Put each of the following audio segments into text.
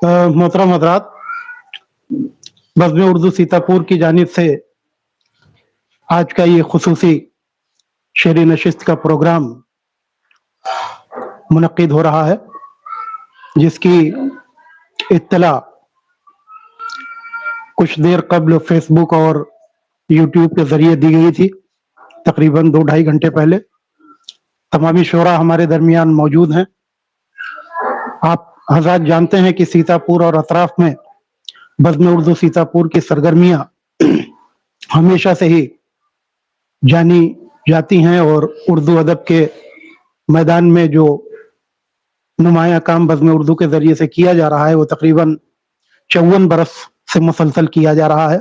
मोहतरम हजरात, बज़्म उर्दू सीतापुर की जानिब से आज का ये खुसूसी शेरी नशिस्त का प्रोग्राम मुनक्किद हो रहा है, जिसकी इत्तला कुछ देर कबल फेसबुक और यूट्यूब के ज़रिए दी गई थी। तकरीबन 2-2.5 घंटे पहले तमामी शोरा हमारे दरमियान मौजूद हैं। आप हजरात जानते हैं कि सीतापुर और अतराफ में बज़्म उर्दू सीतापुर की सरगर्मियाँ हमेशा से ही जानी जाती हैं और उर्दू अदब के मैदान में जो नुमाया काम बज़्म उर्दू के ज़रिए से किया जा रहा है वो तकरीबन 54 बरस से मुसलसल किया जा रहा है।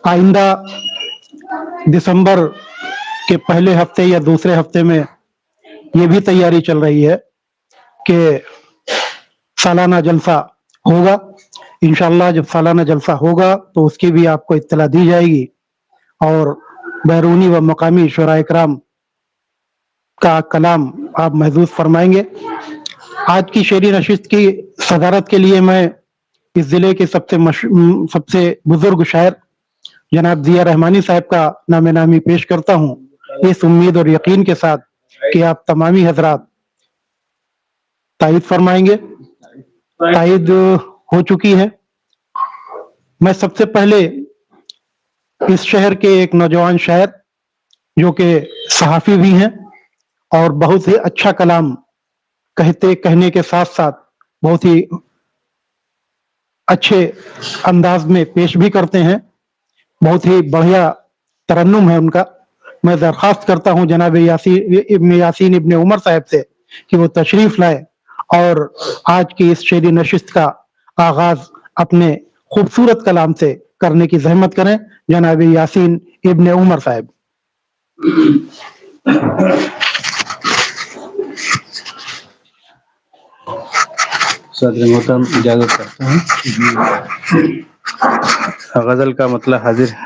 आइंदा दिसंबर के पहले हफ्ते या दूसरे हफ्ते में ये भी तैयारी चल रही है कि सालाना जलसा होगा। इंशाअल्लाह जब सालाना जलसा होगा तो उसकी भी आपको इत्तला दी जाएगी और बैरूनी व मकामी शुरा इकराम का कलाम आप महसूस फरमाएंगे। आज की शेरी नशिस्त की सदारत के लिए मैं इस ज़िले के सबसे बुजुर्ग शायर जनाब ज़िया रहमानी साहब का नामे नामी पेश करता हूँ, इस उम्मीद और यकीन के साथ कि आप तमामी हजरात तायद फरमाएंगे। तायद हो चुकी है। मैं सबसे पहले इस शहर के एक नौजवान शायर जो कि सहाफ़ी भी हैं और बहुत ही अच्छा कलाम कहने के साथ साथ बहुत ही अच्छे अंदाज में पेश भी करते हैं, बहुत ही बढ़िया तरन्नुम है उनका। मैं दरख्वास्त करता हूं जनाब यासीन इब्ने उमर साहब से कि वो तशरीफ लाए और आज की इस शेरी नशिस्त का आगाज अपने खूबसूरत कलाम से करने की जहमत करें। जनाब यासीन इब्ने उमर साहब। सदर मोहतरम इजाजत करता हूँ। गजल का मतलब हाजिर है।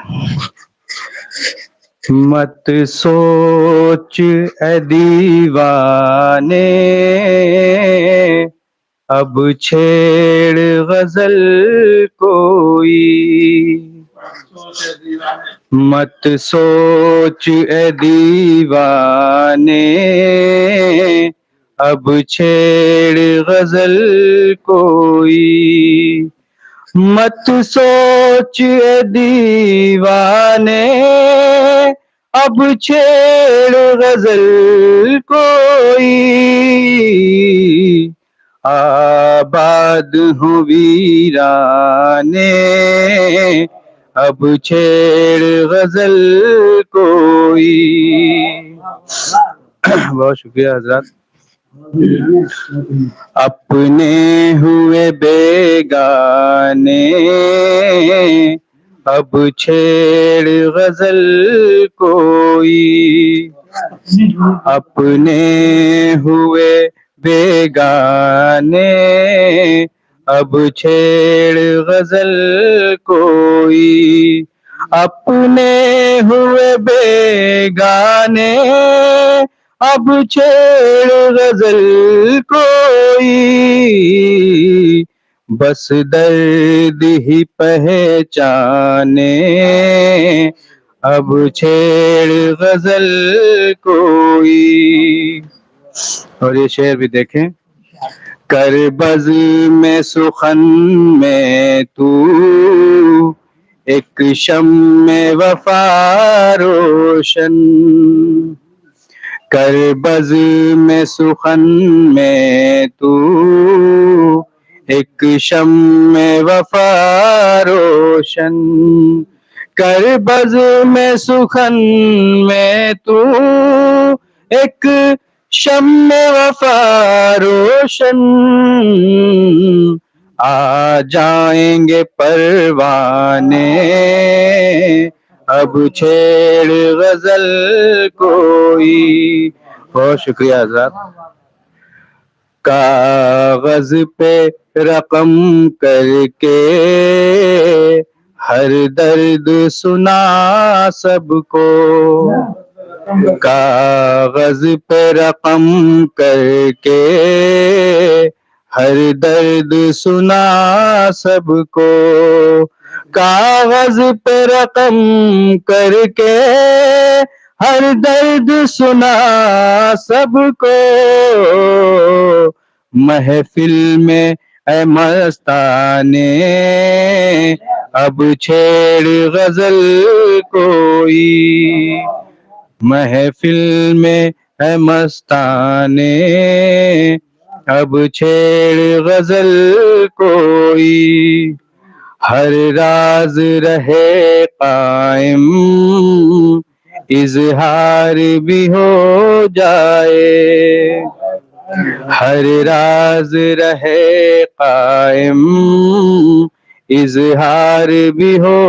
मत सोच ए दीवाने अब छेड़ गजल कोई, मत सोच ए दीवाने अब छेड़ गजल कोई, मत सोच ए दीवाने अब छेड़ गजल कोई, आबाद हूँ वीराने अब छेड़ गजल कोई। बहुत शुक्रिया हजरात। अपने हुए बेगाने अब छेड़ गजल कोई, अपने हुए बेगाने अब छेड़ गजल कोई, अपने हुए बेगाने अब छेड़ गजल कोई, बस दर्द ही पहचाने अब छेड़ गजल कोई। और ये शेर भी देखें। कर बज़ में सुखन में तू एक शम्मे वफा रोशन, कर बज़ में सुखन में तू एक शम्मे वफा रोशन, कर बज़ में सुखन में तू एक शम्मे वफा रोशन, आ जाएंगे परवाने अब छेड़ गजल कोई। बहुत शुक्रिया हज़रात। कागज पे रकम करके हर दर्द सुना सबको, कागज पे रकम करके ہر درد سنا سب کو، کاغذ پہ رقم کر کے ہر درد سنا سب کو، محفل میں اے مستانے اب چھیڑ غزل کوئی، محفل میں اے مستانے اب چھیڑ غزل کوئی، ہر راز رہے قائم اظہار بھی ہو جائے، ہر راز رہے قائم اظہار بھی ہو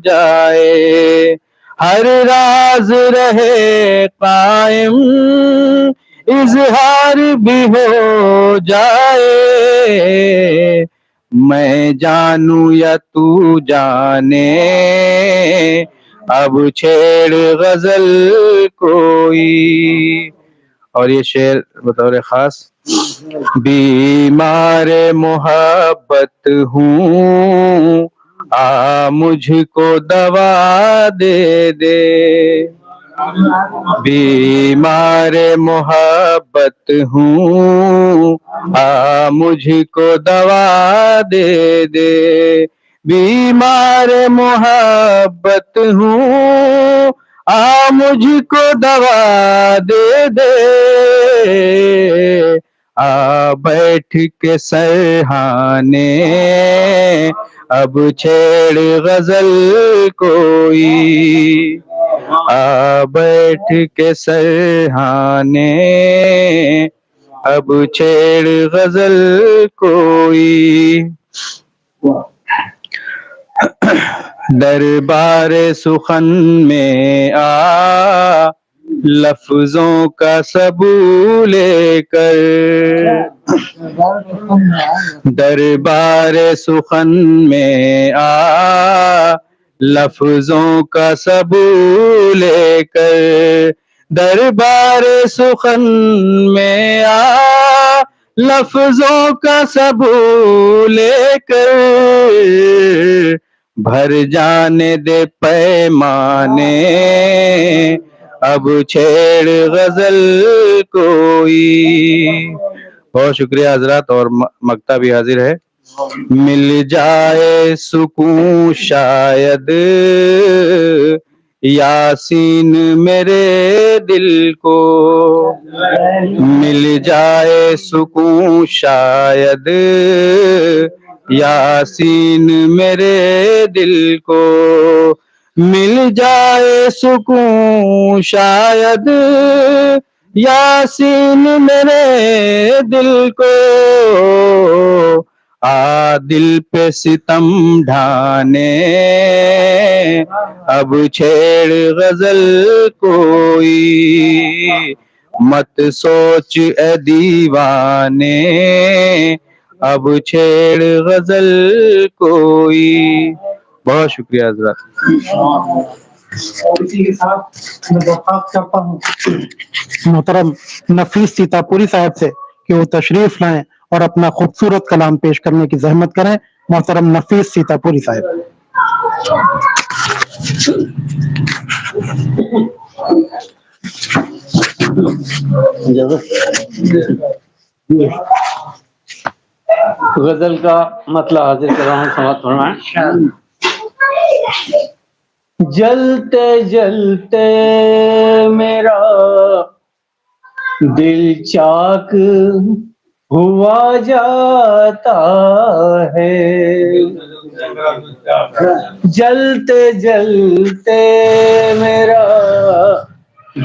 جائے، ہر راز رہے قائم اظہار بھی ہو جائے، میں جانوں یا تو جانے اب چھیڑ غزل کوئی۔ اور یہ شعر بطور خاص، بیمار محبت ہوں آ مجھ کو دوا دے دے، بیمار محبت ہوں آ مجھ کو دوا دے دے، بیمار محبت ہوں آ مجھ کو دوا دے دے، آ بیٹھ کے سرہانے اب چھیڑ غزل کوئی، آ بیٹھ کے سرہانے اب چھیڑ غزل کوئی، دربار سخن میں آ لفظوں کا سبو لے کر، دربار سخن میں آ لفظوں کا سبو لے کر، دربار سخن میں آ لفظوں کا سبو لے کر، بھر جانے دے پیمانے اب چھیڑ غزل کوئی۔ بہت شکریہ حضرات، اور مکتب بھی حاضر ہے۔ مل جائے سکون شاید یاسین میرے دل کو، مل جائے سکون شاید یاسین میرے دل کو، مل جائے سکون شاید یاسین میرے دل کو، آ دل پہ ستم ڈھانے اب چھیڑ غزل کوئی، مت سوچ اے دیوانے اب چھیڑ غزل کوئی۔ بہت شکریہ حضرات۔ اور اسی کے ساتھ میں درخواست کرتا ہوں محترم نفیس سیتا پوری صاحب سے کہ وہ تشریف لائیں اور اپنا خوبصورت کلام پیش کرنے کی زحمت کریں۔ محترم نفیس سیتا پوری صاحب۔ غزل کا مطلب حاضر کر رہا ہوں، سماعت فرمائیں۔ جلتے جلتے میرا دل چاک ہوا جاتا ہے، جلتے جلتے میرا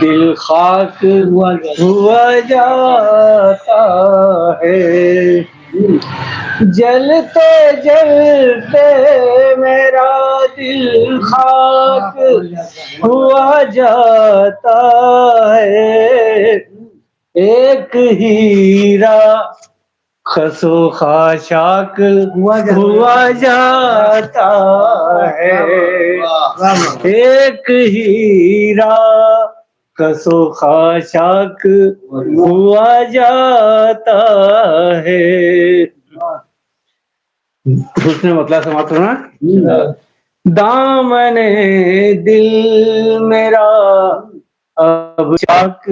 دل خاک ہوا جاتا ہے، جلتے جلتے میرا دل خاک ہوا جاتا ہے، ایک ہیرا خسو خاشاک ہوا جاتا ہے، ایک ہیرا کسو خاشاک ہوا جاتا ہے. اس نے مطلب سماعت کرنا. دامن دل میرا اب چاک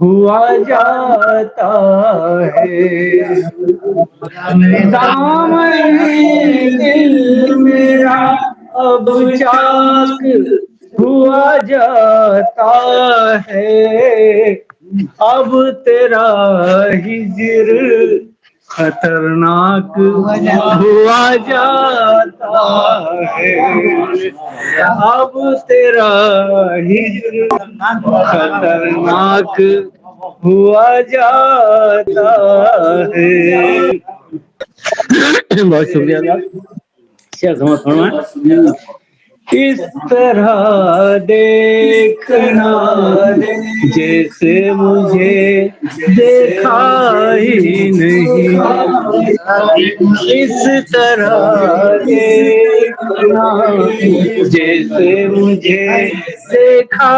ہوا جاتا ہے. دامن دل میرا اب چاک ہوا جاتا ہے. اب تیرا ہجر خطرناک ہوا جاتا ہے. اب تیرا ہجر خطرناک ہوا جاتا ہے. بہت شکریہ صاحب. کیا سمجھ فرمائیں. اس طرح دیکھنا جیسے مجھے دیکھا ہی نہیں. اس طرح دیکھنا جیسے مجھے دیکھا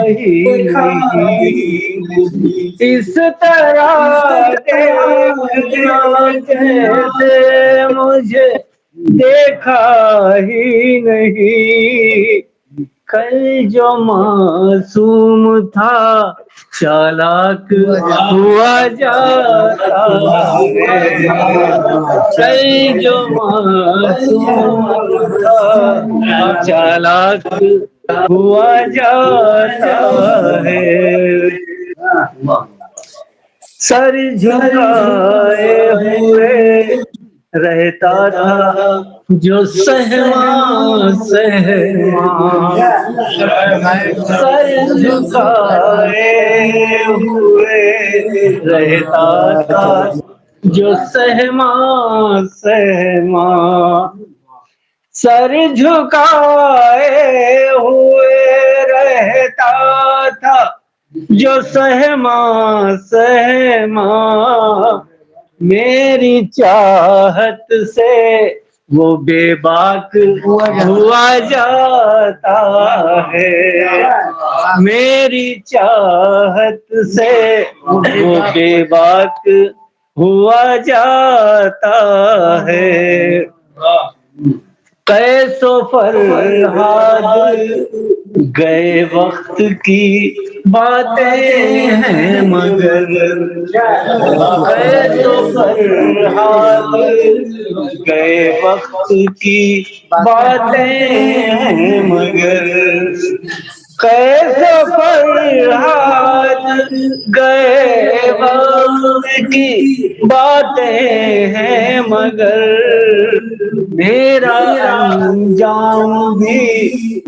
ہی نہیں. اس طرح دیکھنا جیسے مجھے دیکھا ہی نہیں. کل جو معصوم تھا چالاک ہوا جاتا ہے. کل جو معصوم تھا چالاک ہوا جاتا ہے. سر جھکائے ہوئے رہتا تھا جو سہما سہما. سر جھکائے ہوئے رہتا تھا جو سہما سہما. سر جھکائے ہوئے رہتا تھا جو سہما سہما. میری چاہت سے وہ بے باک ہوا جاتا ہے. میری چاہت سے وہ بے باک ہوا جاتا ہے. قیس و فرہاد گئے وقت کی باتیں ہیں مگر. قیس و فرہاد گئے وقت کی باتیں ہیں مگر. قیس و فرہاد گئے وقت کی باتیں ہیں مگر. میرا انجام بھی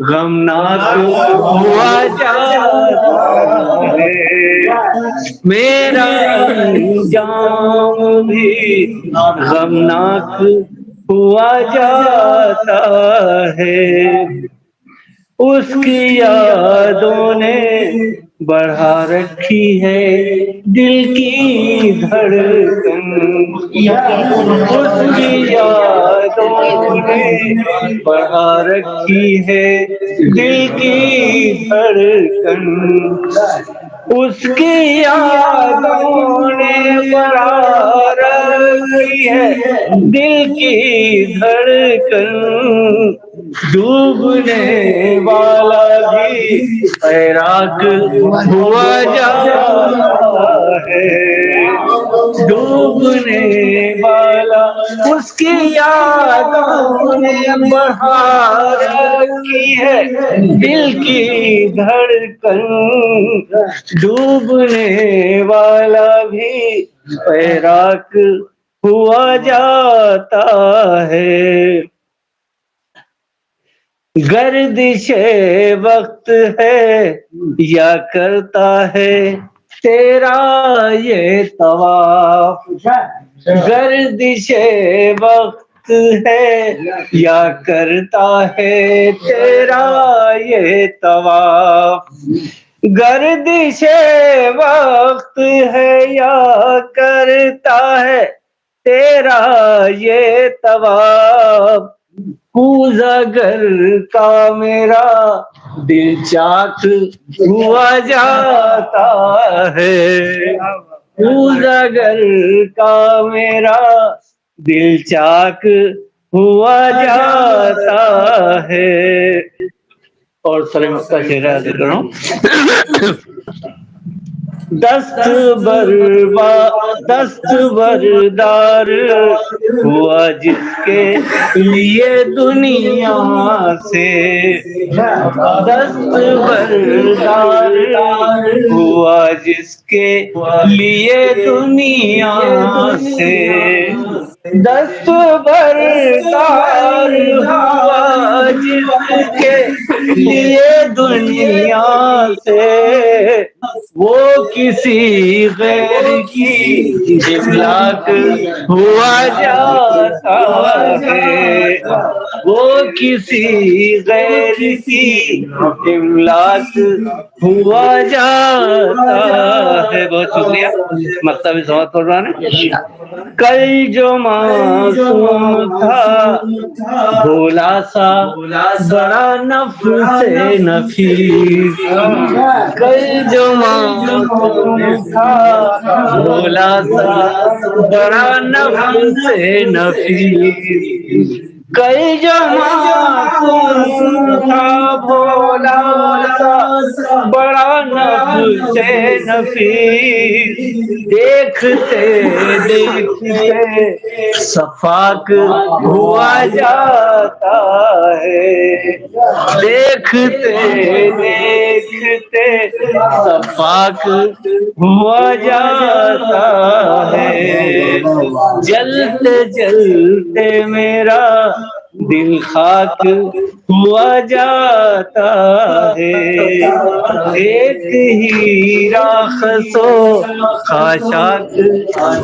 غمناک ہوا جاتا ہے. میرا انجام بھی غمناک ہوا جاتا ہے. اس کی یادوں نے بڑھا رکھی ہے دل کی دھڑکن. اس کی یادوں نے بڑھا رکھی ہے دل کی دھڑکن. اس کی یادوں نے بڑھا رکھی ہے دل کی دھڑکن. ڈوبنے والا بھی تیراک ہوا جاتا ہے. ڈوبنے والا اس کی یادوں نے بڑھا رکھی ہے دل کی دھڑکن. ڈوبنے والا بھی تیراک ہوا جاتا ہے. گردش وقت ہے یا کرتا ہے تیرا یہ طواف. گردش وقت ہے یا کرتا ہے تیرا یہ طواف. گردش وقت ہے یا کرتا ہے تیرا یہ طواف. کوزہ گر کا میرا دل چاک ہوا جاتا ہے، کوزہ گر کا میرا دل چاک ہوا جاتا ہے. اور سلیم کا شعر یاد کر رہا ہوں. دست بردار ہوا جس کے لیے دنیا سے، دست بردار ہوا جس کے لیے دنیا سے، دست بردار ہوا جس کے لیے دنیا سے، وہ کسی غیر کی املاک ہوا جاتا ہے، وہ کسی غیر کی املاک ہوا جاتا ہے. بہت شکریہ. مکتبی سماعت پڑھ رہا ہے. کل جو معصوم تھا بھولا سا بڑا نفس نفیس، کل جو معصوم تھا بھولا سا بڑا نفس نفیس، کل جو معصوم تھا بھولا سا بڑا نفس نفیس، دیکھتے دیکھتے صفاک ہوا جاتا ہے، دیکھتے دیکھتے صفاک ہوا جاتا ہے، جلتے جلتے میرا دل خاک ہوا جاتا ہے، ایک ہی راخ و خاشاک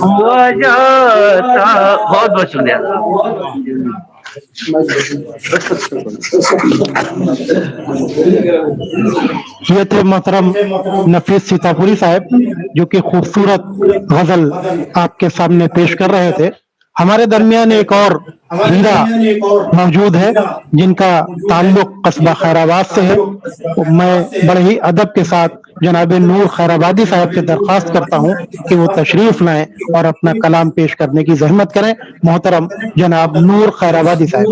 ہوا جاتا. بہت بہت شکریہ. یہ تھے محترم نفیس سیتاپوری صاحب جو کہ خوبصورت غزل آپ کے سامنے پیش کر رہے تھے. ہمارے درمیان ایک اور ہیرا موجود ہے جن کا تعلق قصبہ خیر آباد سے ہے. میں بڑے ہی ادب کے ساتھ جناب نور خیر آبادی صاحب سے درخواست کرتا ہوں کہ وہ تشریف لائیں اور اپنا کلام پیش کرنے کی زحمت کریں. محترم جناب نور خیر آبادی صاحب.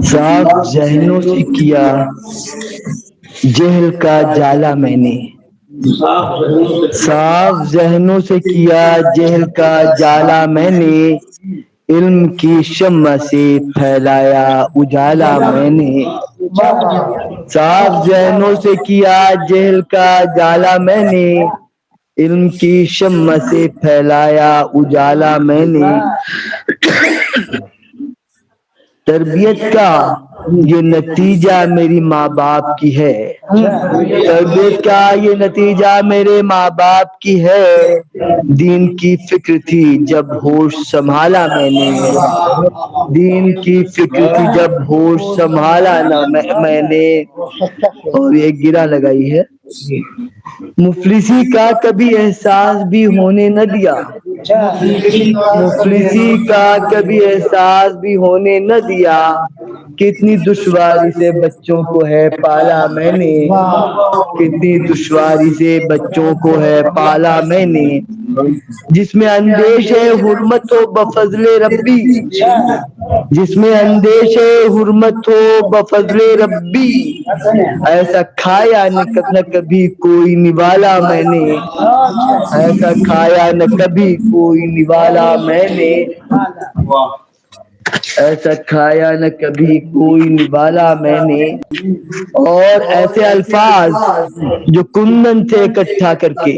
صاف ذہنوں سے کیا جہل کا جالا میں نے، صاف ذہنوں سے کیا جہل کا جالا میں نے، علم کی شمع سے پھیلایا اجالا میں نے، صاف ذہنوں سے کیا جہل کا جالا میں نے، علم کی شمع سے پھیلایا اجالا میں نے، تربیت کا یہ نتیجہ میری ماں باپ کی ہے، تربیت کا یہ نتیجہ میرے ماں باپ کی ہے، دین کی فکر تھی جب ہوش سنبھالا میں نے، دین کی فکر تھی جب ہوش سنبھالا میں نے. اور یہ گرا لگائی ہے، مفلسی کا کبھی احساس بھی ہونے نہ دیا، مفلسی کا کبھی احساس بھی ہونے نہ دیا، کتنی دشواری سے بچوں کو ہے پالا میں نے، کتنی دشواری سے بچوں کو ہے پالا میں نے، جس میں اندیش ہے حرمت ہو بفضل ربی، جس میں اندیش ہے حرمت ہو بفضل ربی، ایسا کھایا نہ کبھی کوئی نوالا میں نے، ایسا کھایا نہ کبھی کوئی نوالا میں نے، ایسا کھایا نہ کبھی کوئی نوالا میں نے. اور ایسے الفاظ جو کندن تھے اکٹھا کر کے،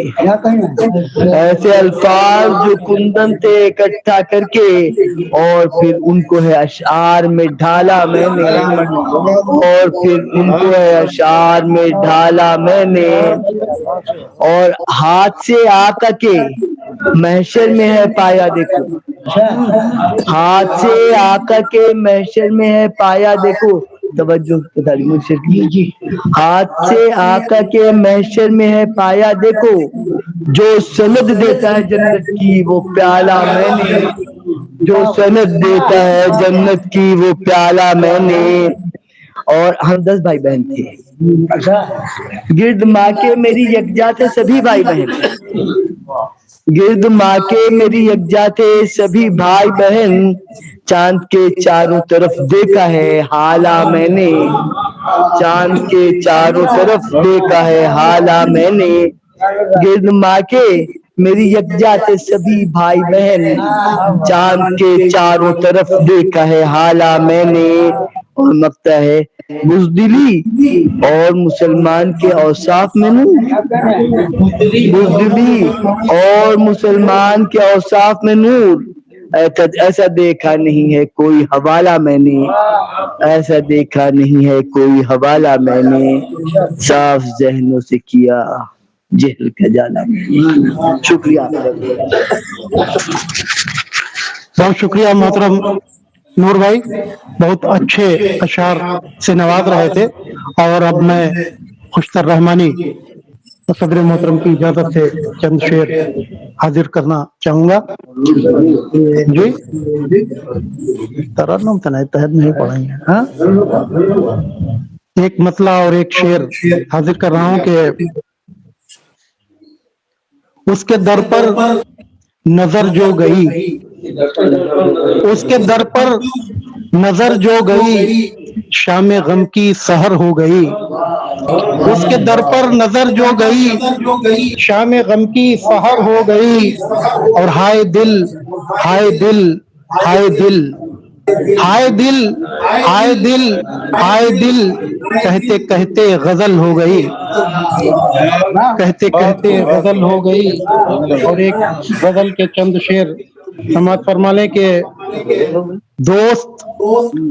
ایسے الفاظ جو کندن تھے اکٹھا کر کے، اور پھر ان کو ہے اشعار میں ڈھالا میں نے، اور پھر ان کو ہے اشعار میں ڈھالا میں نے، اور ہاتھ سے آقا کے محشر میں ہے پایا دیکھو، ہاتھ سے آقا کے محشر میں ہے پایا دیکھو توجہ جی ہاتھ سے آقا کے محشر میں ہے پایا دیکھو جو سند دیتا ہے جنت کی وہ پیالہ میں نے جو سند دیتا ہے جنت کی وہ پیالہ میں نے اور ہم 10 بھائی بہن تھے گرد ماں کے میری یکجا تھے سبھی بھائی بہن گرد ماں کے میری یکجا تھے سبھی بھائی بہن چاند کے چاروں طرف دیکھا ہے حالہ میں نے چاند کے چاروں طرف دیکھا ہے حالہ میں نے گرد ماں کے میری یکجا تھے سبھی بھائی بہن چاند کے چاروں طرف دیکھا ہے حالہ میں نے اور مقطع ہے بزدلی اور مسلمان کے اوصاف میں نور بزدلی اور مسلمان کے اوصاف میں نور ایسا دیکھا نہیں ہے کوئی حوالہ میں نے ایسا دیکھا نہیں ہے کوئی حوالہ میں نے صاف ذہنوں سے کیا جہل کا جانا شکریہ بہت شکریہ محترم نور بھائی، بہت اچھے اشعار سے نواز رہے تھے۔ اور اب میں خوشتر رحمانی صدر محترم کی اجازت سے چند شعر حاضر کرنا چاہوں گا۔ جی ترنم تنہائی تحت نہیں پڑھیں گے، ہاں؟ ایک مطلع اور ایک شعر حاضر کر رہا ہوں کہ اس کے در پر نظر جو گئی، اس کے در پر نظر جو گئی شام غم کی سحر ہو گئی، اس کے در پر نظر جو گئی شام غم کی سحر ہو گئی، اور ہائے دل ہائے دل ہائے دل ہائے دل ہائے دل ہائے دل کہتے کہتے غزل ہو گئی، کہتے کہتے غزل ہو گئی۔ اور ایک غزل کے چند شعر سماعت فرما لیں کہ دوست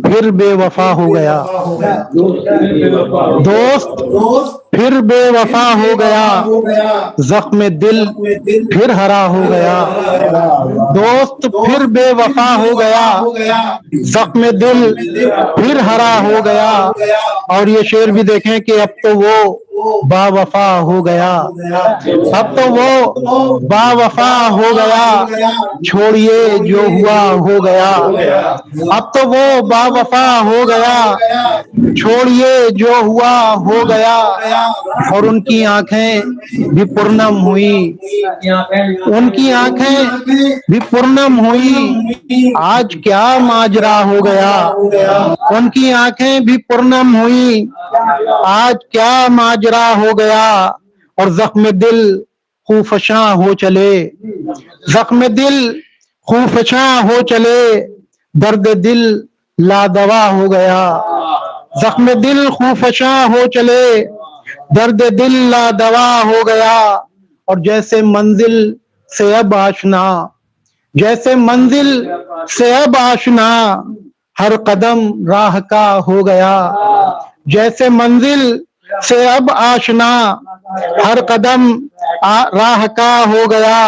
پھر بے وفا ہو گیا، دوست پھر بے وفا ہو گیا، زخم دل پھر ہرا ہو گیا، دوست پھر بے وفا ہو گیا، زخم دل پھر ہرا ہو گیا۔ اور یہ شعر بھی دیکھیں کہ اب تو وہ با وفا ہو گیا، اب تو وہ با وفا ہو گیا، چھوڑیے جو ہوا ہو گیا، اب تو وہ با وفا ہو گیا، چھوڑیے جو ہوا ہو گیا۔ اور ان کی آنکھیں بھی پرنم ہوئی، ان کی آنکھیں بھی پرنم ہوئی، آج کیا ماجرا ہو گیا، ان کی آنکھیں بھی پرنم ہوئی، آج کیا ماجرا ہو گیا۔ اور زخم دل خوفشاں ہو چلے، زخم دل خوفشاں ہو چلے، درد دل لادوا ہو گیا، زخم دل خوفشاں ہو چلے، درد دل لادوا ہو گیا۔ اور جیسے منزل سے اب آشنا، جیسے منزل سے اب آشنا، ہر قدم راہ کا ہو گیا، جیسے منزل سے اب آشنا، ہر قدم راہ کا ہو گیا۔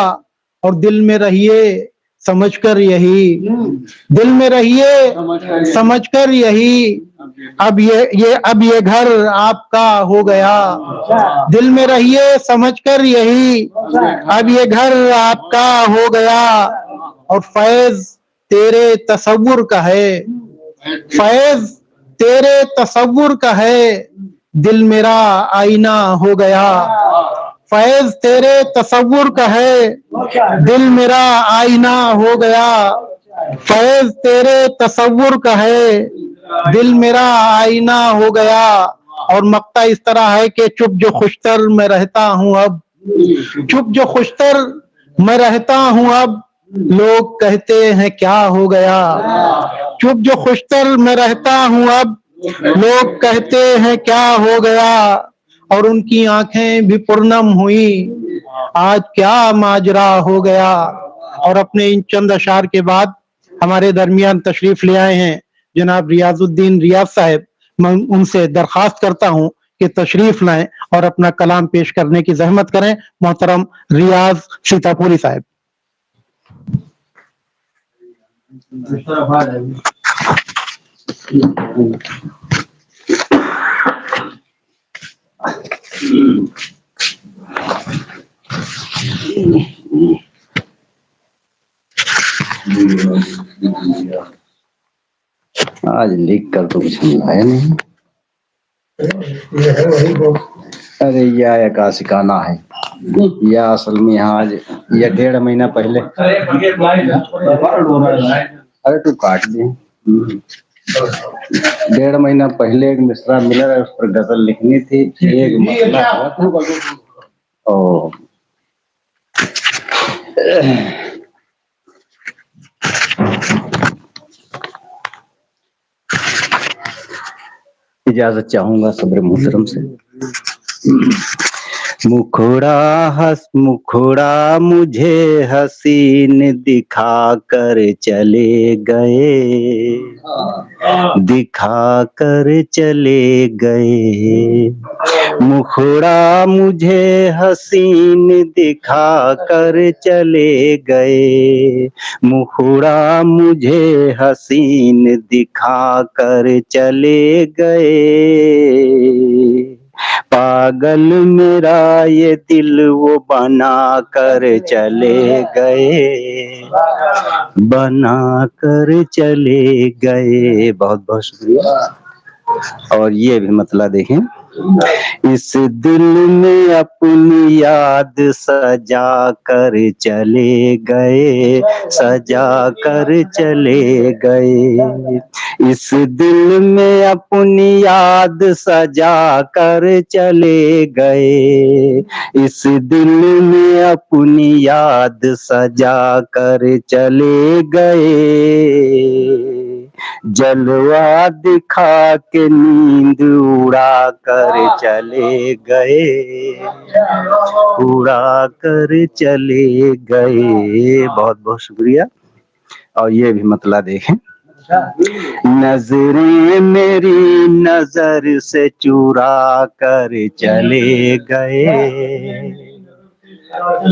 اور دل میں رہیے سمجھ کر یہی، دل میں رہیے سمجھ کر یہی، اب یہ گھر آپ کا ہو گیا، دل میں رہیے سمجھ کر یہی، اب یہ گھر آپ کا ہو گیا۔ اور فیض تیرے تصور کا ہے، فیض تیرے تصور کا ہے، دل میرا آئینہ ہو گیا، فیض تیرے تصور کا ہے، دل میرا آئینہ ہو گیا، فیض تیرے تصور کا ہے، دل میرا آئینہ ہو گیا۔ اور مقطع اس طرح ہے کہ چپ جو خوشتر میں رہتا ہوں اب، چپ جو خوشتر میں رہتا ہوں اب، لوگ کہتے ہیں کیا ہو گیا، چپ جو خوشتر میں رہتا ہوں اب، لوگ کہتے ہیں کیا ہو گیا۔ اور ان کی آنکھیں بھی پرنم ہوئی، آج کیا ماجرا ہو گیا۔ اور اپنے ان چند اشعار کے بعد ہمارے درمیان تشریف لے آئے ہیں جناب ریاض الدین ریاض صاحب، میں ان سے درخواست کرتا ہوں کہ تشریف لائیں اور اپنا کلام پیش کرنے کی زحمت کریں۔ محترم ریاض سیتاپوری صاحب۔ آج لکھ کر تو کچھ ملایا نہیں. ارے یہ کا سکھانا ہے یا اصل میں آج یہ 1.5 مہینہ پہلے. ارے تو کاٹ دیں. 1.5 مہینہ پہلے ایک مصرع ملا ہے، اس پر غزل لکھنی تھی. ایک مسئلہ ہوا تھا اور اجازت چاہوں گا صبر محترم سے. مکھڑا مجھے حسین دکھا کر چلے گئے، دکھا کر چلے گئے. مکھڑا مجھے حسین دکھا کر چلے گئے، مکھڑا مجھے حسین دکھا کر چلے گئے. پاگل میرا یہ دل وہ بنا کر چلے گئے، بنا کر چلے گئے. بہت بہت شکریہ. اور یہ بھی مطلب دیکھیں، اس دل میں اپنی یاد سجا کر چلے گئے، سجا کر چلے گئے. اس دل میں اپنی یاد سجا کر چلے گئے، اس دل میں اپنی یاد سجا کر چلے گئے. جلوہ دکھا کے نیند اڑا کر چلے گئے، اڑا کر چلے گئے. بہت بہت شکریہ. اور یہ بھی مطلب دیکھیں، نظریں میری نظر سے چرا کر چلے گئے،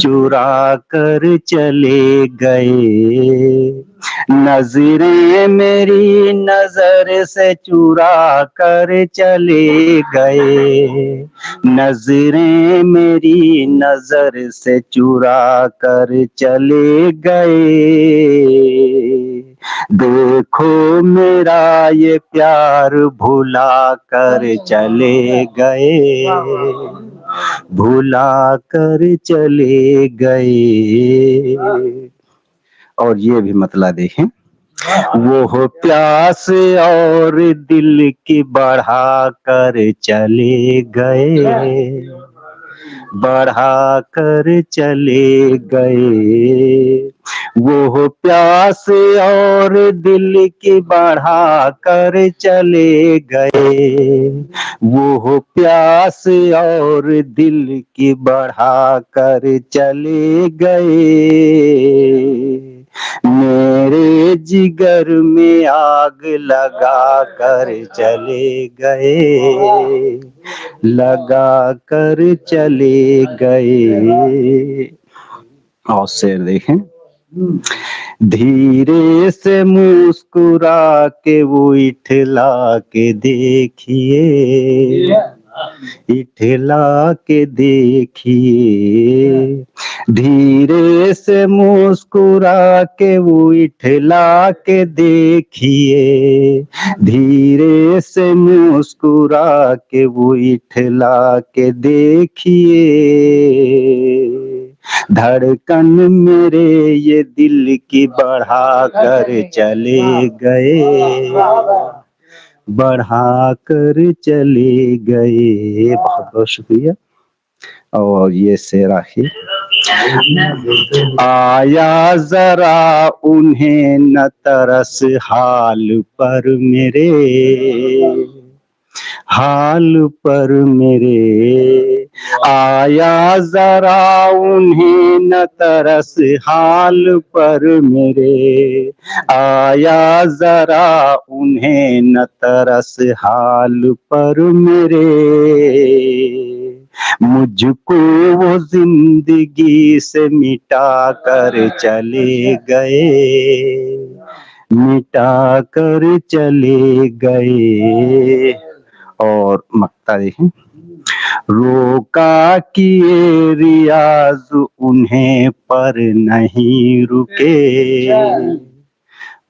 چرا کر چلے گئے. نظریں میری نظر سے چرا کر چلے گئے، نظریں میری نظر سے چرا کر چلے گئے. دیکھو میرا یہ پیار بھلا کر چلے گئے، بھلا کر چلے گئے. اور یہ بھی مطلب دیکھیں، وہ پیاس اور دل کی بڑھا کر چلے گئے، بڑھا کر چلے گئے. وہ پیاس اور دل کی بڑھا کر چلے گئے، وہ پیاس اور دل کی بڑھا کر چلے گئے. میرے جگر میں آگ لگا کر چلے گئے، لگا کر چلے گئے. اور شعر دیکھیں، دھیرے سے مسکرا کے وہ اٹھلا کے دیکھیے، اٹھلا کے دیکھیے. دھیرے سے مسکرا کے وہ اٹھلا کے دیکھیے، دھیرے سے مسکرا کے وہ اٹھلا کے دیکھیے. دھڑکن میرے یہ دل کی بڑھا کر چلے گئے، بڑھا کر چلے گئے. بہت بہت شکریہ. اور یہ شعر آخر، آیا ذرا انہیں نہ ترس حال پر میرے، حال پر میرے. آیا ذرا انہیں نہ ترس حال پر میرے، آیا ذرا انہیں نہ ترس حال پر میرے. مجھ کو وہ زندگی سے مٹا کر چلے گئے، مٹا کر چلے گئے. اور مقطع دیکھیں، روکا کیے ریاض انہیں پر نہیں رکے،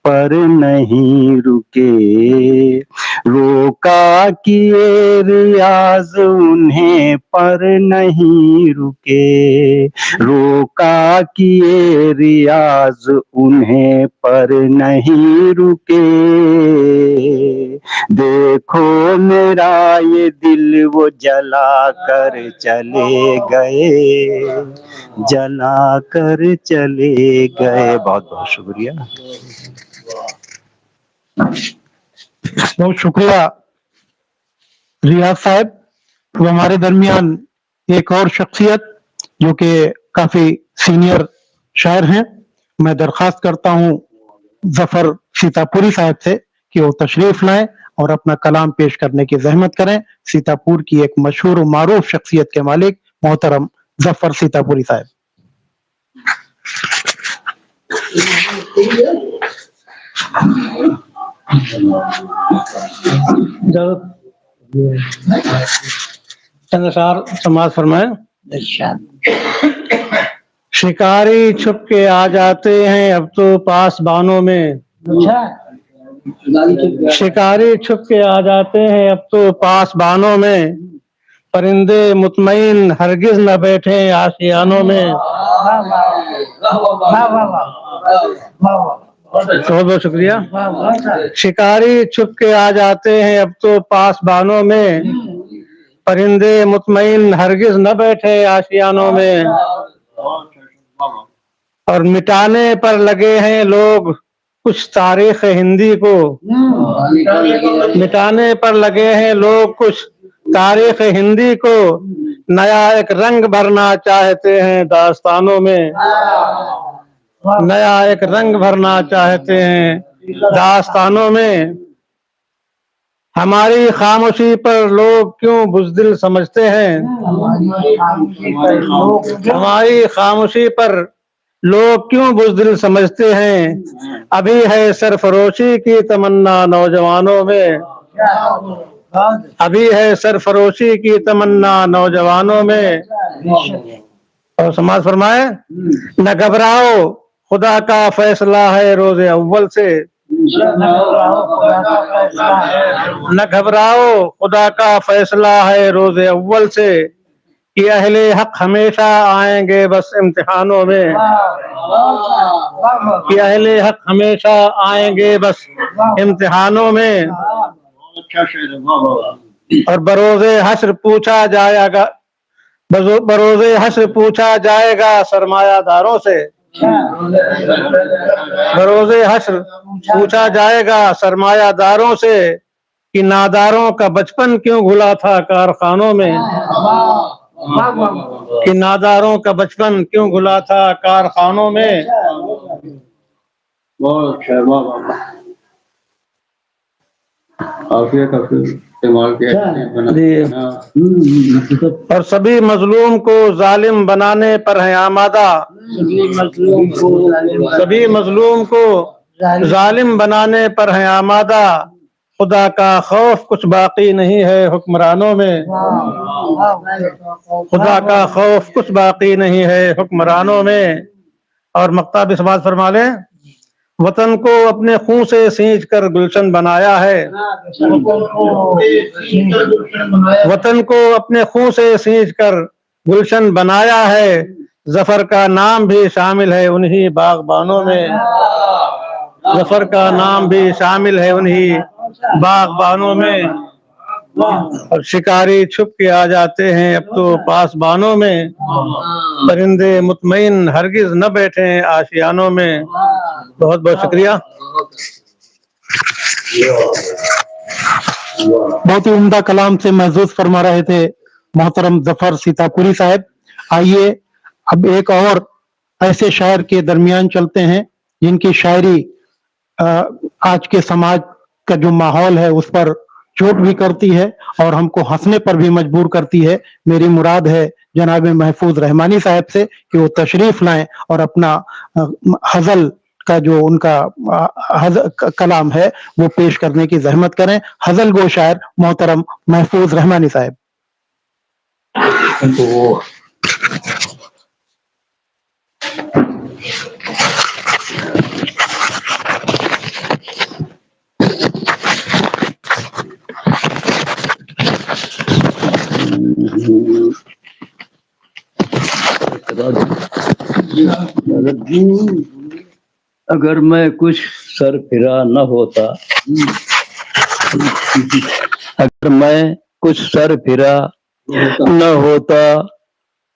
پر نہیں رکے. روکا کیے ریاض انہیں پر نہیں رکے، روکا کیے ریاض انہیں پر نہیں رکے. دیکھو میرا یہ دل وہ جلا کر چلے گئے، جلا کر چلے گئے. بہت بہت شکریہ. بہت شکریہ ریاض صاحب. وہ ہمارے درمیان ایک اور شخصیت جو کہ کافی سینئر شاعر ہیں. میں درخواست کرتا ہوں ظفر سیتاپوری صاحب سے کہ وہ تشریف لائیں اور اپنا کلام پیش کرنے کی زحمت کریں. سیتاپور کی ایک مشہور و معروف شخصیت کے مالک محترم ظفر سیتاپوری صاحب. چند اشعار سماعت فرمائیں. شکاری چھپ کے آ جاتے ہیں اب تو پاس بانوں میں، شکاری چھپ کے آ جاتے ہیں اب تو پاس بانوں میں، پرندے مطمئن ہرگز نہ بیٹھے آشیانوں میں. بہت بہت شکریہ. شکاری چھپ کے آ جاتے ہیں اب تو پاس بانوں میں، پرندے مطمئن ہرگز نہ بیٹھے آشیانوں میں، اور مٹانے پر لگے ہیں لوگ کچھ تاریخ ہندی کو، مٹانے پر لگے ہیں لوگ کچھ تاریخ ہندی کو، نیا ایک رنگ بھرنا چاہتے ہیں داستانوں میں، نیا ایک رنگ بھرنا چاہتے ہیں داستانوں میں. ہماری خاموشی پر لوگ کیوں بزدل سمجھتے ہیں، ہماری خاموشی پر لوگ کیوں بزدل سمجھتے ہیں، ابھی ہے سرفروشی کی تمنا نوجوانوں میں، ابھی ہے سرفروشی کی تمنا نوجوانوں میں. اور سماعت فرمائے. نہ گھبراؤ خدا کا فیصلہ ہے روز اول سے، نہ گھبراؤ خدا کا فیصلہ ہے روز اول سے، کہ اہل حق ہمیشہ آئیں گے بس امتحانوں میں، کہ اہل حق ہمیشہ آئیں گے بس امتحانوں میں. اور بروز حشر پوچھا جائے گا، بروز حشر پوچھا جائے گا سرمایہ داروں سے، بروز حشر پوچھا جائے گا سرمایہ داروں سے، کہ ناداروں کا بچپن کیوں گھلا تھا کارخانوں میں، کہ ناداروں کا بچپن کیوں گھلا تھا کارخانوں میں. اور سبھی مظلوم کو ظالم بنانے پر ہے آمادہ، سبھی مظلوم کو ظالم بنانے پر ہے آمادہ، خدا کا خوف کچھ باقی نہیں ہے حکمرانوں میں، خدا کا خوف کچھ باقی نہیں ہے حکمرانوں میں. اور مقطع بھی سماعت فرما لیں. وطن کو اپنے خون سے سینچ کر گلشن بنایا ہے، وطن کو اپنے خون سے سینچ کر گلشن بنایا ہے، ظفر کا نام بھی شامل ہے انہی باغبانوں میں، ظفر کا نام بھی شامل ہے انہی باغبانوں میں. اور شکاری چھپ کے آ جاتے ہیں اب تو پاس بانوں میں، پرندے مطمئن ہرگز نہ بیٹھے آشیانوں میں. بہت بہت شکریہ. بہت ہی عمدہ کلام سے محظوظ فرما رہے تھے محترم ظفر سیتاپوری صاحب. آئیے اب ایک اور ایسے شاعر کے درمیان چلتے ہیں جن کی شاعری آج کے سماج کا جو ماحول ہے اس پر चोट भी करती है और हमको हंसने पर भी मजबूर करती है। मेरी मुराद है जनाब महफूज रहमानी साहब से कि वो तशरीफ लाएं और अपना हजल का जो उनका कलाम है वो पेश करने की जहमत करें। हजल गो शायर मोहतरम महफूज रहमानी साहब। अगर मैं कुछ सर फिरा न होता, अगर मैं कुछ सर फिरा न होता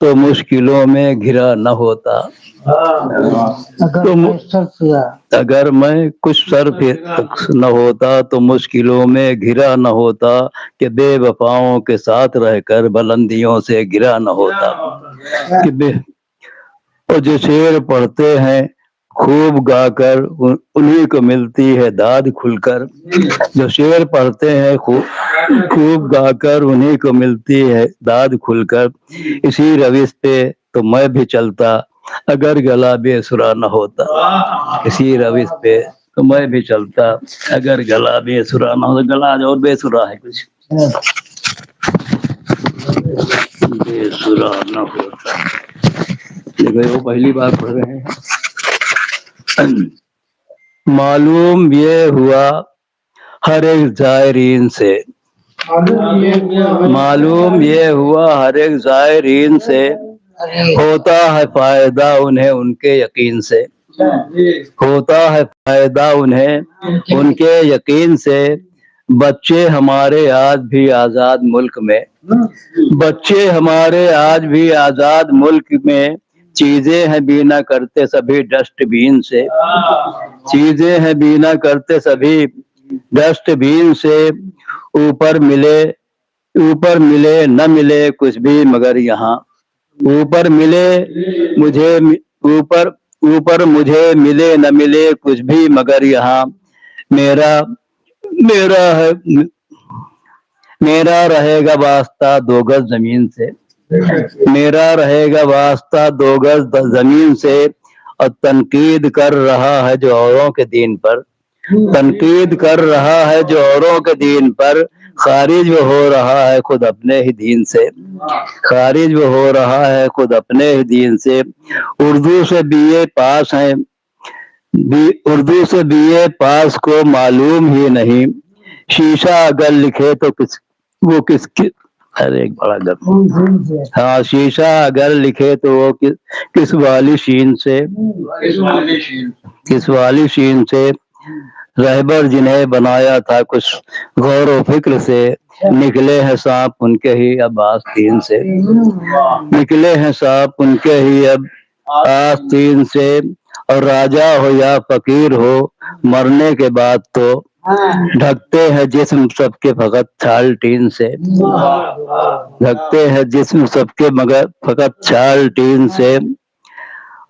तो मुश्किलों में घिरा न होता। अगर मैं कुछ सर न होता तो मुश्किलों में घिरा न होता कि बेवफाओं के साथ रहकर बुलंदियों से गिरा न होता। कि और जो शेर पढ़ते हैं खूब गाकर उन्हीं को मिलती है दाद खुलकर। जो शेर पढ़ते हैं खूब गाकर उन्हीं को मिलती है दाद खुलकर। इसी रविश पे तो मैं भी चलता अगर गला बेसुरा न होता। इसी रविश पे तो मैं भी चलता अगर गला बेसुरा न होता। गला और बेसुरा है कुछ, बेसुरा न होता। देखो वो पहली बार पढ़ रहे हैं। मालूम ये हुआ हर एक जायरीन से, मालूम ये हुआ हर एक जायरीन से होता है फायदा उन्हें उनके यकीन से। होता है फायदा उन्हें उनके यकीन से। बच्चे हमारे आज भी आजाद मुल्क में, बच्चे हमारे आज भी आजाद मुल्क में चीजें हैं बीना करते सभी डस्टबिन से। चीजें हैं बीना करते सभी डस्टबिन से। ऊपर मिले न मिले कुछ भी मगर यहाँ, ऊपर मिले मुझे ऊपर मुझे मिले न मिले कुछ भी मगर यहाँ मेरा रहेगा वास्ता 2 गज जमीन से। मेरा रहेगा वास्ता 2 गज जमीन से। और तनकीद कर रहा है जो औरों के दीन पर, तनकीद कर रहा है जो औरों के दीन पर। खारिज वो हो रहा है खुद अपने ही दीन से, खारिज वो हो रहा है खुद अपने ही दीन से। उर्दू से बीए पास हैं, उर्दू से बीए पास को मालूम ही नहीं। शीशा अगर लिखे तो वो किसकी, अरे एक बड़ा गल, हाँ शीशा अगर लिखे तो वो किस वाली शीन से, किस वाली शीन से। रहबर जिन्हें बनाया था कुछ गौर व फिक्र से निकले हैं सांप उनके ही अब आस्तीन से। निकले हैं सांप उनके ही अब आस्तीन से। और राजा हो या फकीर हो मरने के बाद तो ढकते हैं जिस्म सबके फकत छाल टीन से। ढकते हैं जिस्म सबके मगर फकत छाल टीन से।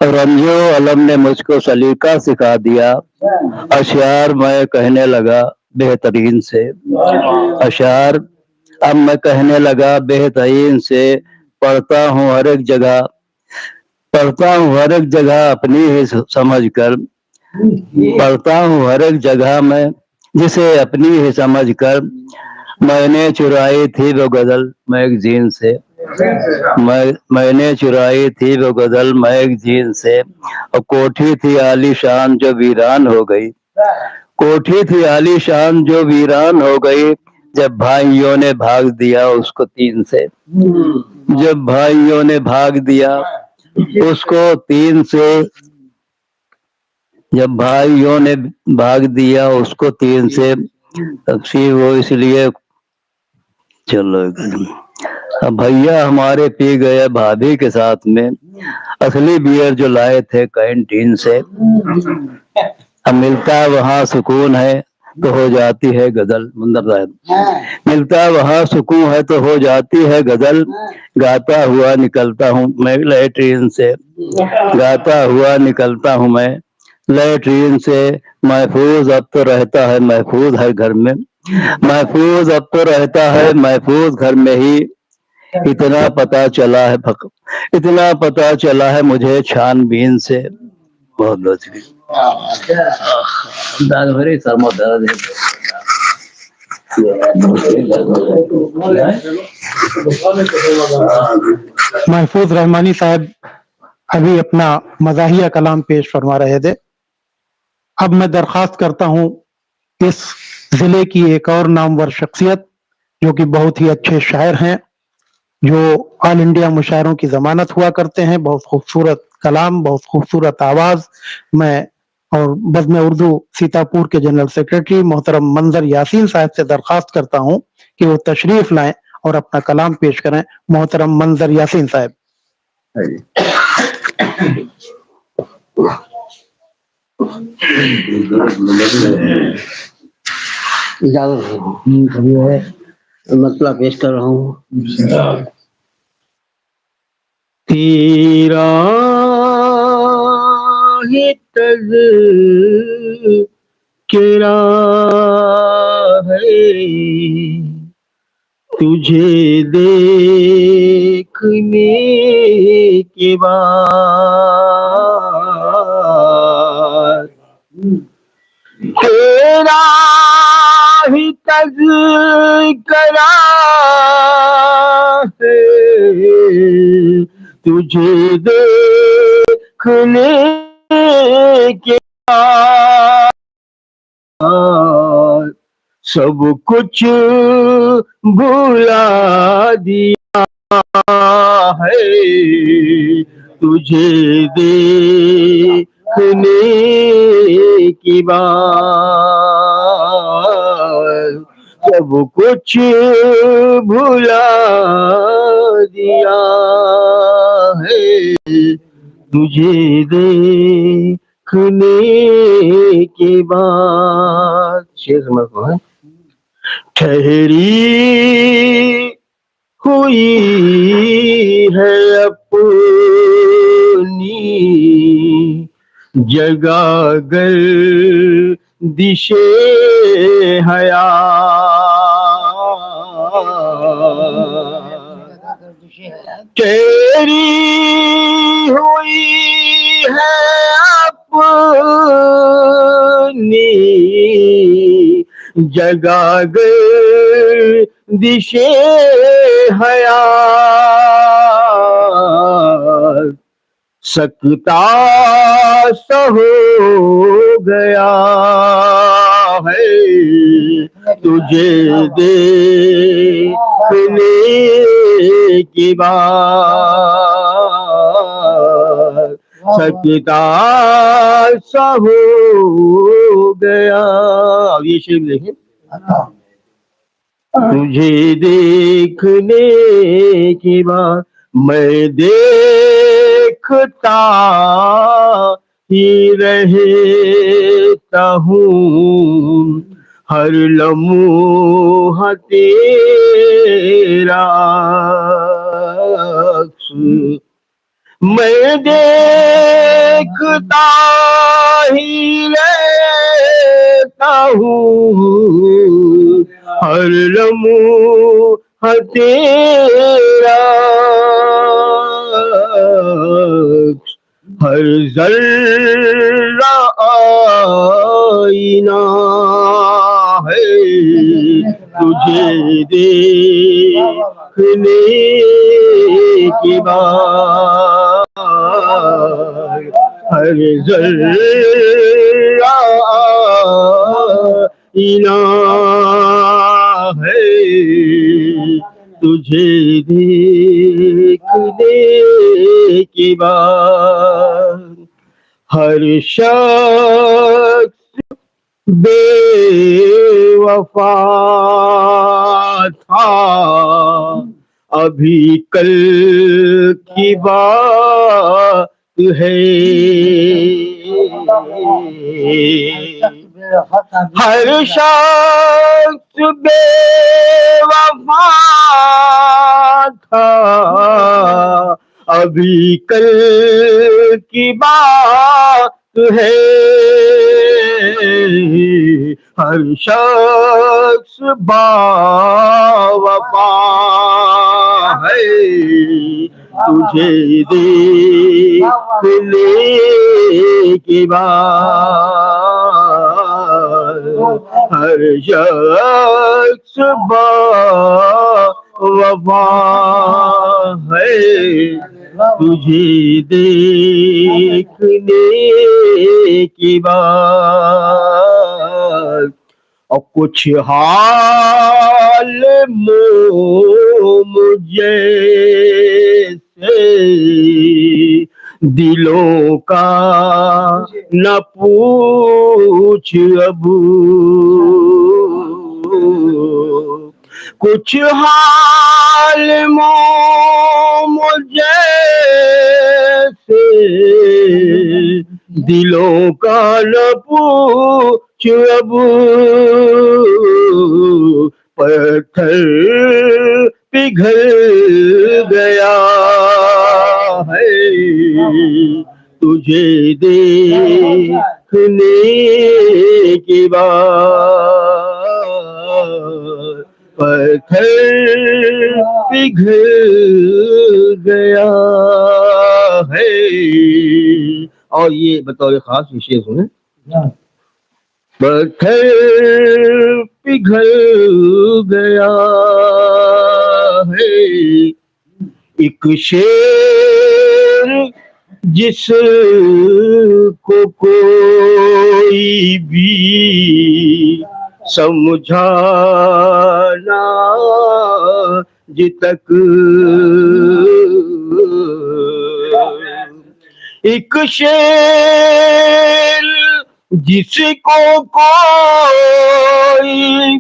रंजो अलम ने मुझको सलीका सिखा दिया। अशार मैं कहने लगा बेहतरीन से। अशार अब मैं कहने लगा बेहतरीन से। पढ़ता हूँ हर एक जगह, पढ़ता हूँ हर एक जगह अपनी ही समझ कर। पढ़ता हूँ हर एक जगह में जिसे अपनी ही समझ कर। मैंने चुराई थी वो गजल मैगजीन से। मैंने चुराई थी वो गजल मैगजीन से। और कोठी थी आलीशान जो वीरान हो गई। कोठी थी आलीशान जो वीरान हो गई जब भाइयों ने भाग दिया उसको 3 से। जब भाइयों ने भाग दिया उसको 3 से। जब भाइयों ने भाग दिया उसको 3 से। तफसीर वो इसलिए, चलो अब भैया हमारे पी गए भाभी के साथ में असली बियर जो लाए थे कैंटीन से। अब मिलता है वहाँ सुकून है तो हो जाती है गजल। मुंदर साहब, मिलता है वहाँ सुकून है तो हो जाती है गजल। गाता हुआ निकलता हूँ मैं लैट्रीन से। गाता हुआ निकलता हूँ मैं लैट्रीन से महफूज अब तो रहता है महफूज हर घर में, महफूज अब तो रहता है महफूज घर में ही, इतना पता चला है इतना पता चला है मुझे छानबीन से। बहुत बहुत दाल भरी सर में दर्द महफूज रहमानी साहब अभी अपना मज़ाहिया कलाम पेश फरमा रहे थे। अब मैं दरख्वास्त करता हूँ इस जिले की एक और नामवर शख्सियत जो कि बहुत ही अच्छे शायर हैं, जो ऑल इंडिया मुशायरों की जमानत हुआ करते हैं, बहुत खूबसूरत कलाम, बहुत खूबसूरत आवाज। मैं और बज़्म उर्दू सीतापुर के जनरल सेक्रेटरी मोहतरम मंजर यासीन साहब से दरख्वास्त करता हूं कि वो तशरीफ लाएं और अपना कलाम पेश करें। मोहतरम मंजर यासीन साहब। मसला पेश कर रहा हूँ। तेरा ही तज़किरा है तुझे देखने के बाद, तेरा ही तज़किरा है तुझे देखने के बाद सब कुछ भुला दिया है तुझे देखने के बाद, सब कुछ भुला दिया है तुझे देखने के बाद। शेर समझ को है। ठहरी हुई है अपनी जगह गर दिशे हया, तेरी हुई है अपनी जगह गर दिशे हयात, सकता सा हो गया है तुझे देखने के बाद, सकता सा हो गया। अब ये शेर देखें। तुझे देखने के बाद मैं देखता ही रहता हूँ हर लम्हा तेरा अक्स, मैं देखता ही रहता हूँ हर लम्हा तेरा अक्स, हर जर्रा आईना है तुझे देखने के बाद, हर जर्रा आईना है तुझे देखने के बाद, हर शख्स बेवफा था अभी कल की बात है, हर शख्स बेवफा था अभी कल की बात ہے ہر شخص باوفا ہے تجھے دیکھنے کے بعد ہر شخص باوفا ہے تجھے دیکھنے کے بعد اور کچھ حال مجھے سے دلوں کا نہ پوچھ اب کچھ حال مجھے سے دلوں کا نہ پوچھ اب پتھر پگھل گیا ہے تجھے دیکھنے کے بعد پتھر پگھل گیا ہے اور یہ بطور خاص وشے سنیں پتھر پگھل گیا ہے ایک شیر جس کو کوئی بھی سمجھانا جی تک ایک شیر جس کو کوئی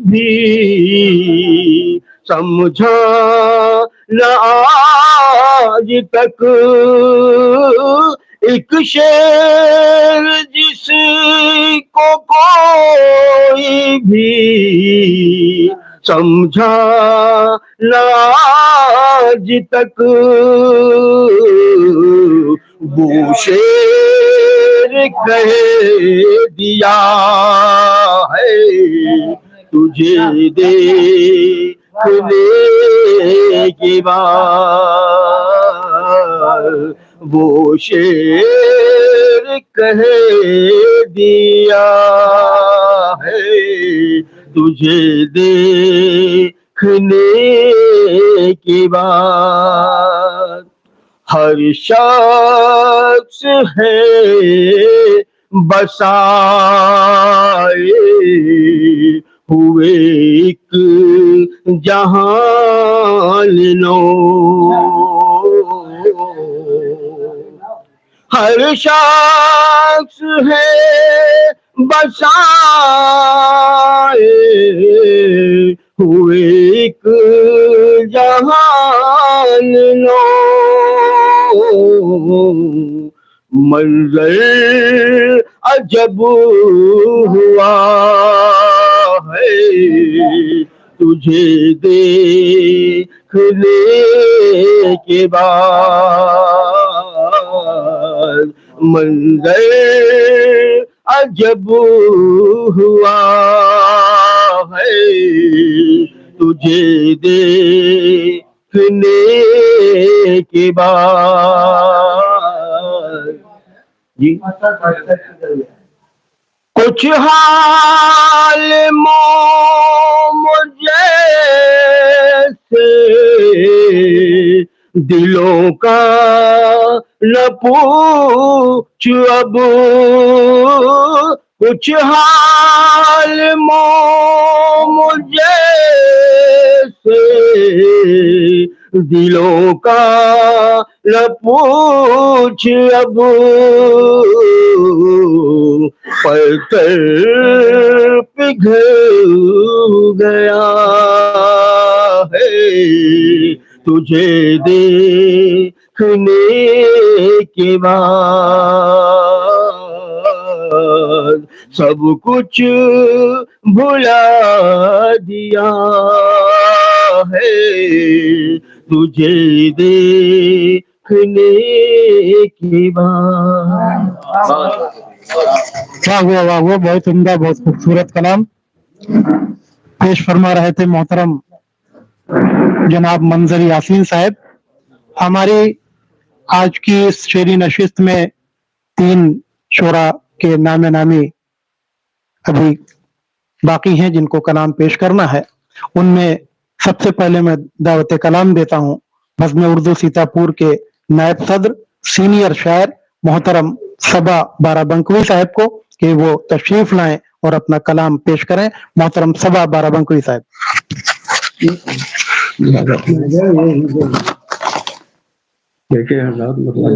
بھی سمجھا نہ آج تک ایک شیر جس کو کوئی بھی سمجھا نہ آج تک وہ شیر کہہ دیا ہے تجھے دیکھنے کے بعد وہ شیر کہہ دیا ہے تجھے دیکھنے کے بعد ہر شخص ہے بسائے ہوئے ایک جہان نو ہر شخص ہے بسائے ہوئے ایک جہان نو منظر عجب ہوا ہے تجھے دیکھنے کے بعد منظر عجب ہوا ہے تجھے دیکھنے کے بعد جی کچھ حال مجھے سے دلوں کا نہ پوچھ اب کچھ حال مجھے سے دلوں کا نہ پوچھ اب پتھر پگھل گیا ہے تجھے دیکھنے کے بعد سب کچھ بھلا دیا ہے تجھے دیکھنے کے بعد वाह, बहुत उम्दा, बहुत खूबसूरत कलाम पेश फरमा रहे थे मोहतरम जनाब मंजर यासीन साहब। हमारी आज की इस शेरी नशिस्त में 3 शोरा के नामे नामी अभी बाकी हैं जिनको कलाम पेश करना है। उनमें सबसे पहले मैं दावत कलाम देता हूँ बज़्म उर्दू सीतापुर के नायब सदर सीनियर शायर मोहतरम सबा बाराबंकवी साहब को कि वो तशरीफ लाएं और अपना कलाम पेश करें। मोहतरम सबा बाराबंकवी साहब। देखिए हज़रात, मतलब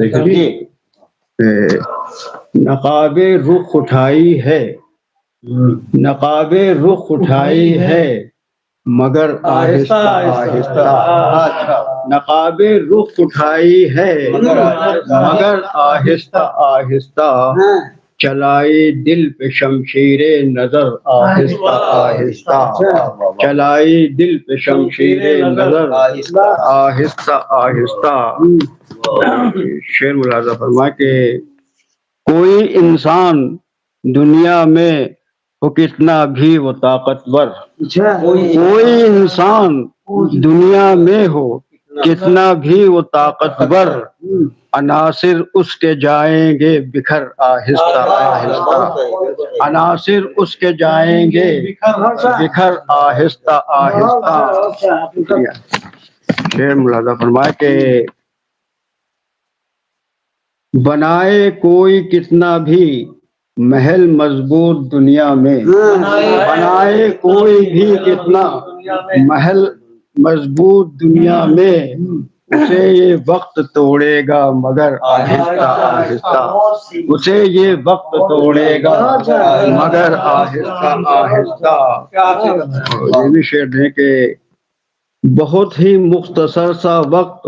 नकाबे रुख उठाई है, नकाबे रुख उठाई है मगर आहिस्ता आहिस्ता, नकाबे रुख उठाई है मगर आहिस्ता आहिस्ता, चलाई दिल पे शमशीरे नजर आहिस्ता आहिस्ता, चलाई दिल पे शमशीरे नजर आहिस्ता आहिस्ता। शेर मुलाजा फरमा के कोई इंसान दुनिया में हो कितना भी वो ताकतवर, कोई इंसान दुनिया में हो कितना भी वो ताकतवर, अनासिर उसके जाएंगे बिखर आहिस्ता आहिस्ता, अनासिर उसके जाएंगे बिखर आहिस्ता आहिस्ता। शेर मुलाजा फरमाए के बनाए कोई कितना भी महल मजबूत दुनिया में, बनाए कोई भी कितना महल मजबूत दुनिया में, उसे ये वक्त तोड़ेगा मगर आहिस्ता आहिस्ता, उसे ये वक्त तोड़ेगा मगर आहिस्ता आहिस्ता। ये भी शेर है कि बहुत ही मुख्तसर सा वक्त,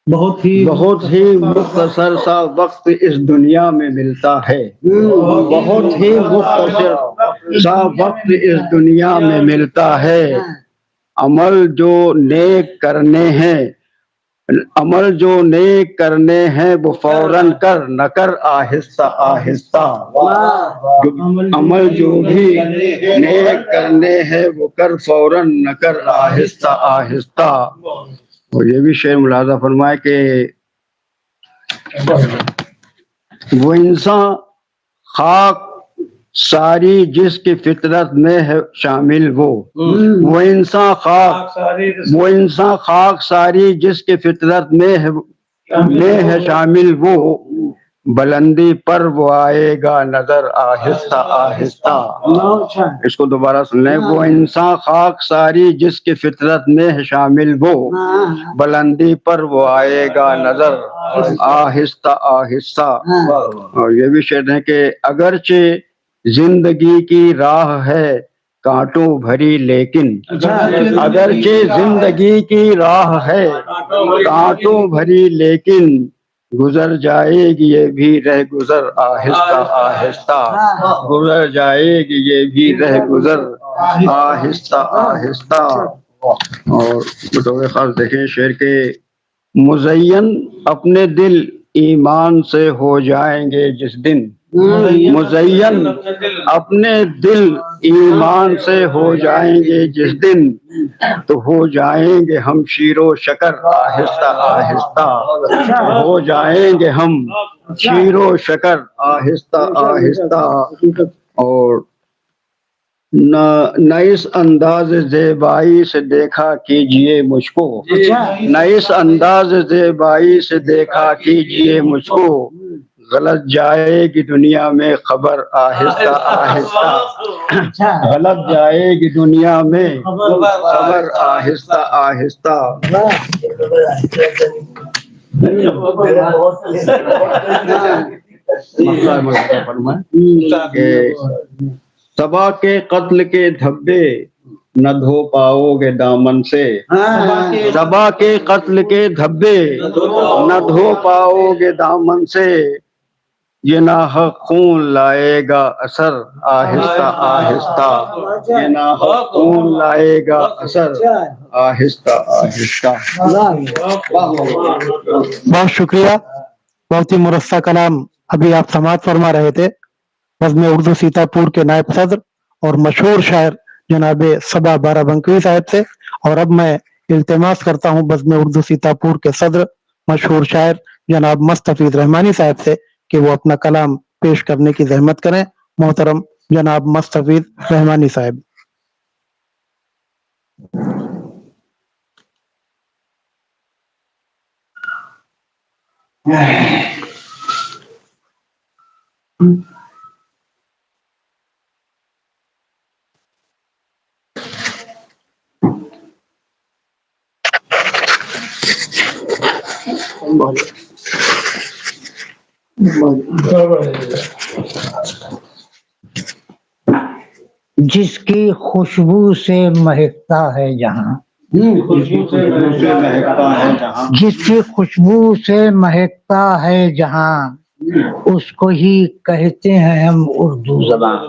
बहुत ही मुख्तसर सा वक्त इस दुनिया में मिलता है, बहुत ही मुख्तसर सा वक्त इस दुनिया में मिलता है। अमल जो नेक करने हैं, अमल जो नेक करने हैं वो फौरन कर न कर आहिस्ता आहिस्ता, अमल जो भी नेक करने हैं वो कर फौरन न कर आहिस्ता आहिस्ता। और ये भी शेर मुलाजा फरमाए कि वो इंसान खाक सारी जिसकी फितरत में है शामिल वो इंसान खाक सारी जिसकी फितरत में है शामिल वो, बुलंदी पर वो आएगा नजर आहिस्ता आहिस्ता। इसको दोबारा सुन लें। वो इंसान खाक सारी जिसकी फितरत में है शामिल वो, बुलंदी पर वो आएगा नजर आहिस्ता आहिस्ता। और ये भी शेर है कि अगरचे जिंदगी की राह है कांटों भरी लेकिन, अगरचे जिंदगी की राह है कांटों भरी लेकिन, गुजर जाएगी ये भी रह गुजर आहिस्ता आहिस्ता, गुजर जाएगी ये भी रह गुजर आहिस्ता आहिस्ता। और बतौर खास देखें शेर के मुज़य्यन अपने दिल ईमान से हो जाएंगे जिस दिन, मुज़य्यन अपने दिल ईमान से हो जाएंगे जिस दिन, तो हो जाएंगे हम शीरो शकर आहिस्ता आहिस्ता, हो जाएंगे हम शीरो शकर आहिस्ता आहिस्ता। और न इस अंदाज ज़ेबाई से देखा कीजिए मुझको, न इस अंदाज ज़ेबाई से देखा कीजिए मुझको, गलत जाएगी दुनिया में खबर आहिस्ता आहिस्ता, गलत जाएगी दुनिया में खबर आहिस्ता आहिस्ता। सबा के कत्ल के धब्बे न धो पाओगे दामन से, सबा के कत्ल के धब्बे न धो पाओगे दामन से, ये नाहक खून लाएगा असर आहिस्ता आहिस्ता, ये नाहक खून लाएगा असर आहिस्ता आहिस्ता। बहुत शुक्रिया, बहुत ही मुरस्सा कलाम अभी आप समाअत फरमा रहे थे बज़्म उर्दू सीतापुर के नायब सदर और मशहूर शायर जनाब सबा बाराबंकी साहब से। और अब मैं इल्तिमास करता हूँ बज़्म उर्दू सीतापुर के सदर मशहूर शायर जनाब मुस्तफीद रहमानी साहब से कि वो अपना कलाम पेश करने की जहमत करें। मोहतरम जनाब मुस्तफीद रहमानी साहब। जिसकी खुशबू से महकता है जहां, जिसकी खुशबू से महकता है जहां, उसको ही कहते हैं हम उर्दू ज़बान।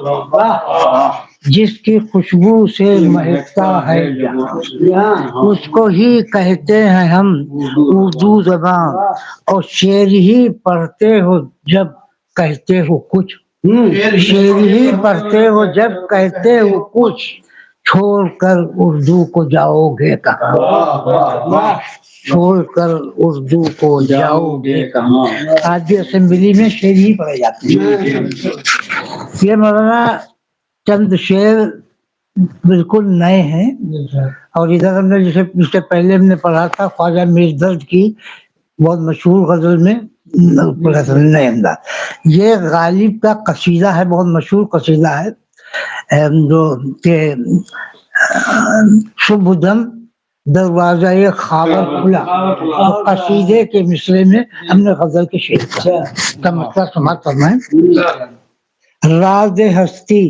जिसकी खुशबू से महकता है जहां, उसको ही कहते हैं हम उर्दू ज़बान। और शेर ही पढ़ते हो जब कहते हो कुछ, शेर ही पढ़ते हो जब कहते हो कुछ, छोड़कर उर्दू को जाओगे कहाँ, छोड़कर उर्दू को जाओगे कहाँ। आज भी असेंबली में शेर ही पढ़े जाते हैं। ये मौलाना चंद शेर बिल्कुल नए हैं। और इधर हमने जैसे इससे पहले हमने पढ़ा था ख्वाजा मीर दर्द की बहुत मशहूर गजल में नए अंदाज। ये गालिब का कसीदा है, बहुत मशहूर कसीदा है जो के शुभ दम दरवाजा ये खाबर खुला। और कसीदे के मिसरे में हमने गजल के शेर का मतलब समाप्त करना है। राज हस्ती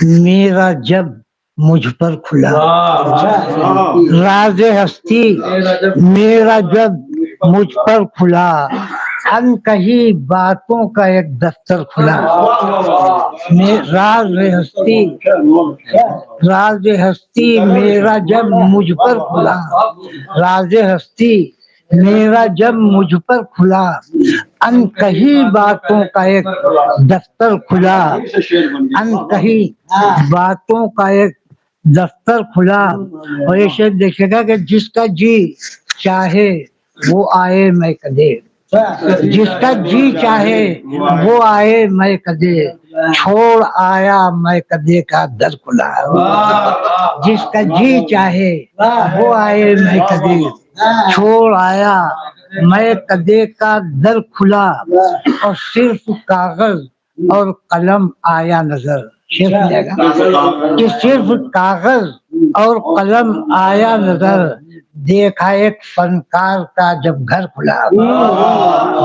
मेरा जब मुझ पर खुला, राज हस्ती मेरा जब मुझ पर खुला, अनकही बातों का एक दफ्तर खुला। राज हस्ती मेरा जब मुझ पर खुला, राज हस्ती मेरा जब मुझ पर खुला, अनकही बातों का एक दफ्तर खुला, अनकही बातों का एक दफ्तर खुला। और ये शेर देखिएगा कि जिसका जी चाहे वो आए मैं कदे, जिसका जी चाहे वो आए मैं कदे, छोड़ आया मैं कदे का दर खुला। जिसका जी चाहे वो आए मैं कदे, छोड़ आया मैं कदे का दर खुला। और सिर्फ कागज और कलम आया नजर, कि सिर्फ कागज और कलम आया नजर, देखा एक फनकार का जब घर खुला,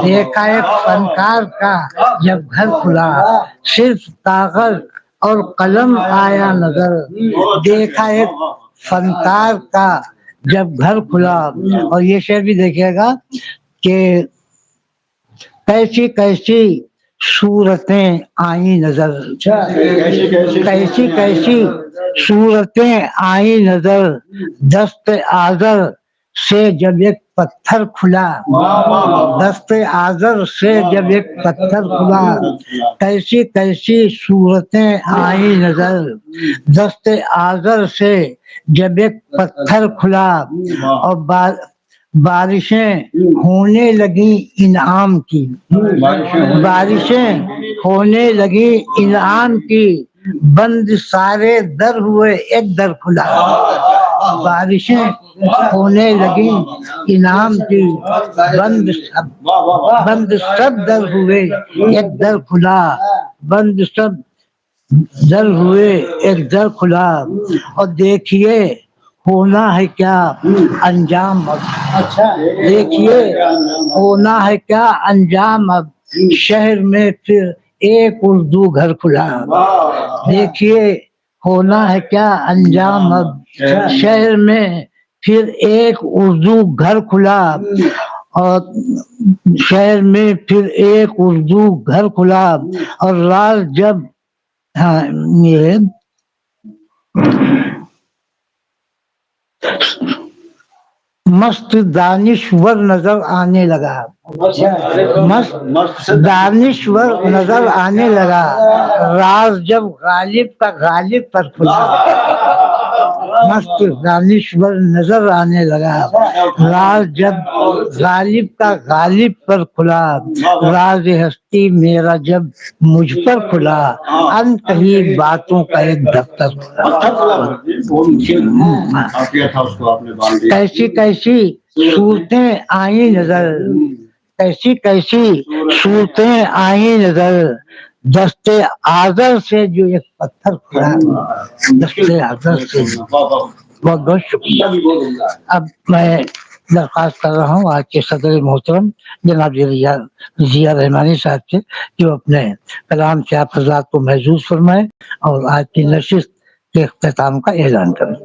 देखा एक फनकार का जब घर खुला, सिर्फ कागज और कलम आया नजर, देखा एक फनकार का जब घर खुला। और ये शेर भी देखिएगा कि कैसी कैसी सूरतें आई नजर, कैसी कैसी सूरतें आई नजर, दस्त आजर से जब एक पत्थर खुला, दस्त आजर से जब एक पत्थर खुला, कैसी कैसी सूरतें आई नजर, दस्त आजर से जब एक पत्थर खुला। और बारिशें होने लगी इनाम की, बारिशें होने लगी इनाम की, बंद सारे दर हुए एक दर खुला। बारिशें होने लगी इनाम की, बंद सब दर हुए एक दर खुला, बंद सब दर हुए एक दर खुला। और देखिए होना है क्या अंजाम अब, देखिए होना है क्या अंजाम अब, शहर में फिर एक उर्दू घर खुला। देखिए होना है क्या अंजाम अब, शहर में फिर एक उर्दू घर खुला। और शहर में फिर एक उर्दू घर खुला। और राज जब ये मस्त दानिश्वर नजर आने लगा, मस्त दानिश्वर नजर आने लगा, राज जब गालिब का गालिब पर खुला, मस्त दानिश्वर नजर आने लगा, राज जब गालिब का गालिब पर खुला, राज हस्ती मेरा जब मुझ पर खुला, अनकही बातों का एक दफ्तर खुला। कैसी कैसी सूरतें आई नजर, कैसी कैसी सूरतें आई नजर, दस्ते आदर से जो एक पत्थर खुला, दस्ते आदर से। बहुत बहुत शुक्रिया। अब मैं दरख्वास्त कर रहा हूँ आज के सदर मोहतरम जनाब जिया रहमानी साहब से कि वो अपने कलाम से आप हजरात को महसूस फरमाए और आज की नशिस्त के इख्तिताम का ऐलान करें।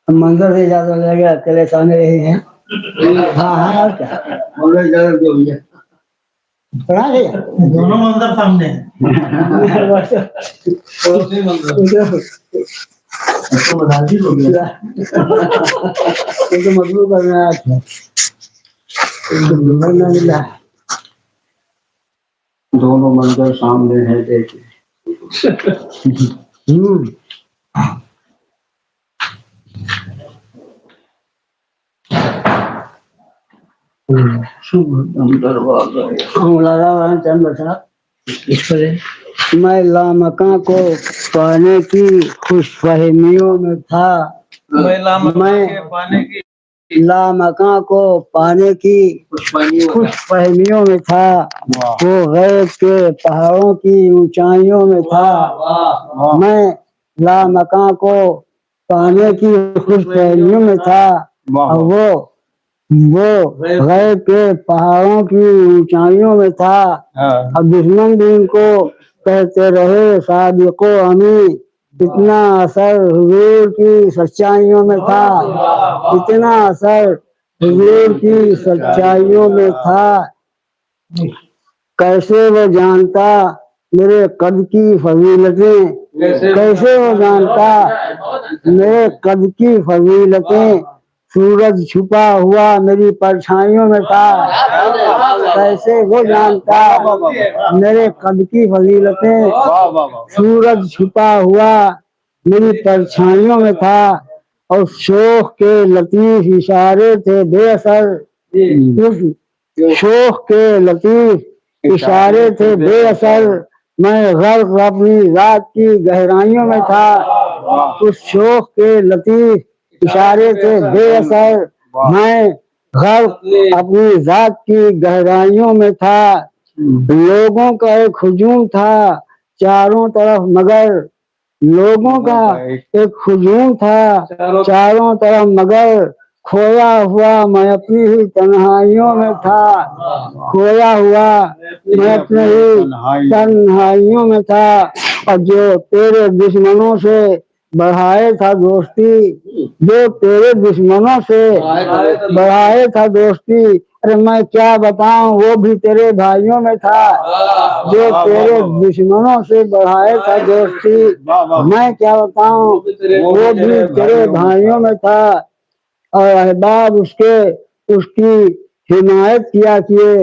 मंदिर से ज्यादा लगे अकेले सामने रहे हैं। हाँ हाँ और क्या पढ़ा है दोनों मंदिर सामने तो मजबूर करना है, दोनों मंदिर सामने है देखिए। मैं लामका को पाने की खुश फहमियों में था, मैं लामका को पाने की खुश फहमियों में था, वो गैब के पहाड़ों की ऊंचाइयों में था, मैं लामका को पाने की खुश फहमियों में था, और वो गैब के पहाड़ों की ऊंचाइयों में था। अब दुश्मन भी इनको कहते रहे सादिको हमी, इतना असर हुजूर की सच्चाइयों में था, इतना असर हुजूर की सच्चाइयों में था। कैसे वो जानता मेरे कद की फजीलतें, कैसे वो जानता मेरे कद की फजीलतें, सूरज छुपा हुआ मेरी परछाइयों में था, कैसे वो जानता मेरे कद की फजीलतें, सूरज छुपा हुआ मेरी परछाइयों में था, और शोख के लतीफ इशारे थे बेअसर, शोख के लतीफ इशारे थे बेअसर, मैं गर्क अपनी रात की गहराइयों में था, उस शोख के लतीफ इशारे थे बेअसर, मैं गर्क अपनी जात की गहराइयों में था। लोगों का एक हुजूम था चारों तरफ, मगर लोगों का एक हुजूम था चारों तरफ, मगर खोया हुआ मैं अपनी ही तन्हाइयों में था, खोया हुआ मैं अपने ही तन्हाइयों में था। और जो तेरे दुश्मनों से बढ़ाए था दोस्ती, जो तेरे दुश्मनों से बढ़ाए था दोस्ती, अरे मैं क्या बताऊं वो भी तेरे भाइयों में था, जो तेरे दुश्मनों से बढ़ाए था दोस्ती, मैं क्या बताऊं वो भी तेरे भाइयों में था। और अहबाब उसकी हिमायत किया किए,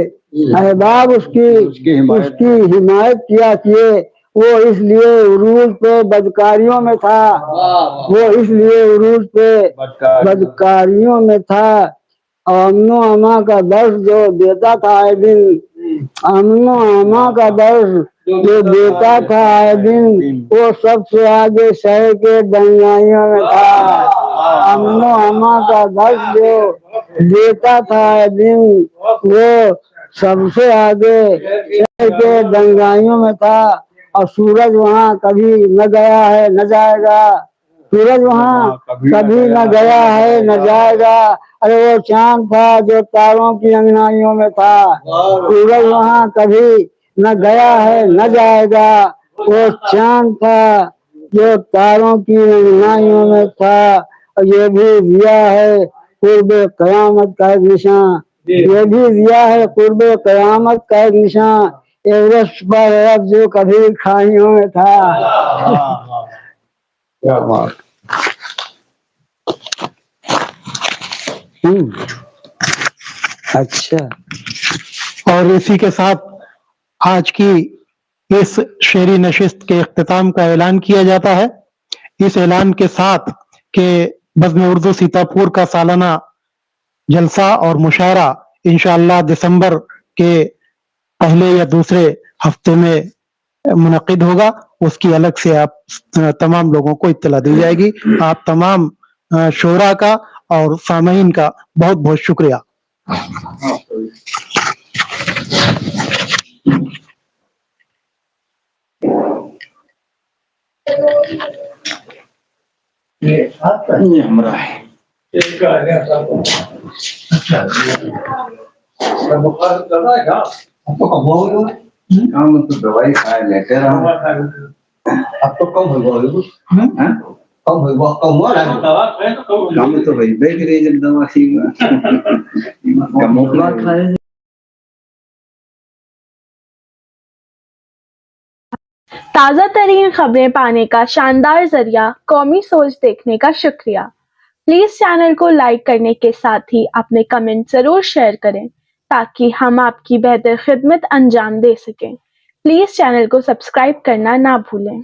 अहबाब उसकी हिमायत किया किए, वो इसलिए उरूज पे बदकारियों में था, वो इसलिए उरूज पे बदकारियों में था। अमनो अमा का दर्द जो देता था आए दिन, अमनो अमा का दर्द जो देता था आए दिन, वो सबसे आगे शहर के दंगाइयों में था। अमनो अमा का दर्द जो देता था आए दिन, वो सबसे आगे शहर के दंगाइयों में था। और सूरज वहाँ कभी न गया है न जाएगा, सूरज वहाँ कभी न गया है न जाएगा। अरे वो चांद था जो तारों की अंगनाइयों में था, सूरज वहाँ कभी न गया है न जाएगा। वो चांद था जो तारों की अंगनाइयों में था। और ये भी दिया है कुर्ब कयामत का एक निशान, ये भी दिया है कुर्ब कयामत का एक निशान, एवरेस्ट पर अब जो कभी खाइयों में था। क्या बात। अच्छा, और इसी के साथ आज की इस शेरी नशिस्त के इख्तिताम का ऐलान किया जाता है। इस ऐलान के साथ कि बज़्म उर्दू सीतापुर का सालाना जलसा और मुशायरा इंशाअल्लाह दिसंबर के पहले या दूसरे हफ्ते में मुनक्किद होगा, उसकी अलग से आप तमाम लोगों को इत्तला दी जाएगी। आप तमाम शोरा का और सामीन का बहुत बहुत शुक्रिया। ये हमरा है। काम तो दवाई खाए लेते रहो। अब तो कम हो गया कम हो गया कम हुआ काम तो भाई बैठ रही जब दवा खाए। ताज़ा तरीन खबरें पाने का शानदार जरिया कौमी सोच देखने का शुक्रिया। प्लीज चैनल को लाइक करने के साथ ही अपने कमेंट जरूर शेयर करें ताकि हम आपकी बेहतर खिदमत अंजाम दे सकें। प्लीज चैनल को सब्सक्राइब करना ना भूलें।